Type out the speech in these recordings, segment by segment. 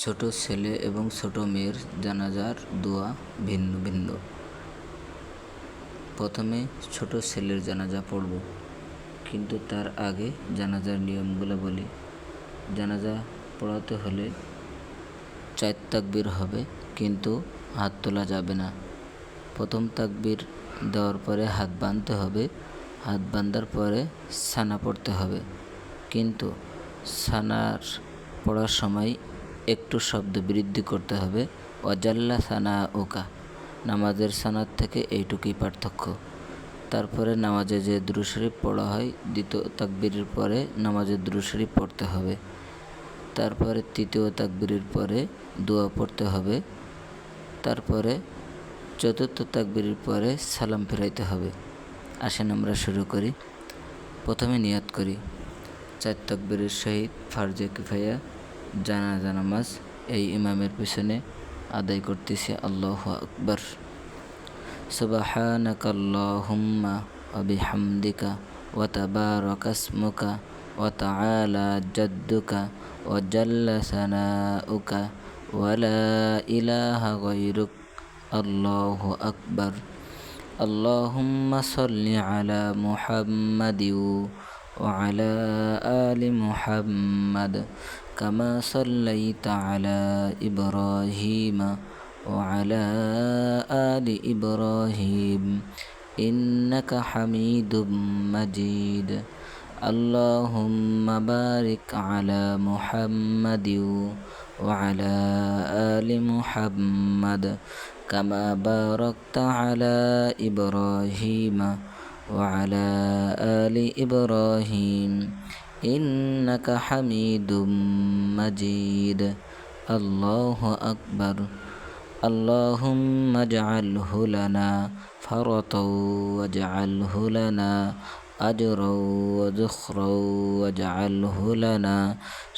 ছোট ছেলে এবং ছোট মেয়ের জানাজার দোয়া ভিন্ন ভিন্ন। প্রথমে ছোট ছেলের জানাজা পড়ব, কিন্তু তার আগে জানাজার নিয়মগুলো বলি। জানাজা পড়াতে হলে 4 তাকবীর হবে, কিন্তু হাত তোলা যাবে না। প্রথম তাকবীর দেওয়ার পরে হাত বাঁধতে হবে। হাত বাঁধার পরে সানা পড়তে হবে, কিন্তু সানার পড়ার সময় একটু শব্দ বৃদ্ধি করতে হবে। ওয়াজাল্লা সানা ওকা, নামাজের সানার থেকে এইটুকুই পার্থক্য। তারপরে নামাজে যে দুরূদ শরীফ পড়া হয়, দ্বিতীয় তাকবীরের পরে নামাজে দুরূদ শরীফ পড়তে হবে। তারপরে তৃতীয় তাকবীরের পরে দোয়া পড়তে হবে। তারপরে চতুর্থ তাকবীরের পরে সালাম ফিরাইতে হবে। আসেন আমরা শুরু করি। প্রথমে নিয়াত করি, 4 তাকবীরের সহিত ফারজে কিফায়া জানাজা নামাজ এই ইমামের পিছনে আদায় করতেছি। আল্লাহু আকবার। সুবহানাকাল্লাহুম্মা ওয়া বিহামদিকা ওয়া তাবারাকাসমুকা ওয়া তাআলা জাদ্দুকা ওয়া জাল্লা সানাউকা ওয়া লা ইলাহা গায়রুক। আল্লাহু আকবার। আল্লাহুম্মা সাল্লি আলা মুহাম্মাদিন ওয়া আলা আলি মুহাম্মাদ কামা সাল্লাইতা আলা ইব্রাহিম ওয়া আলা আলি ইব্রাহিম ইন্নাকা হামিদুম মাজিদ। আল্লাহুম্মা বারিক আলা মুহাম্মাদিন ওয়া আলা আলি মুহাম্মাদ কামা বারাকতা আলা ইব্রাহিম ওয়া আলা আলি ইব্রাহিম ইন্নাকা হামিদুম মাজিদ। আল্লাহু আকবার। আল্লাহুম্মা জাআলহু লানা ফারাতাও ওয়াজআলহু লানা আজরাও ওয়া যুখরাও ওয়াজআলহু লানা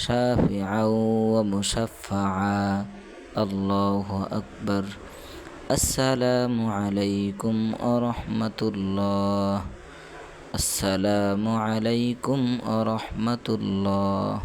শাফিআও ওয়া মুশাফফাআ। আল্লাহু আকবার। আসসালামু আলাইকুম ওয়া রাহমাতুল্লাহ। আসসালামু আলাইকুম ওয়া রাহমাতুল্লাহ।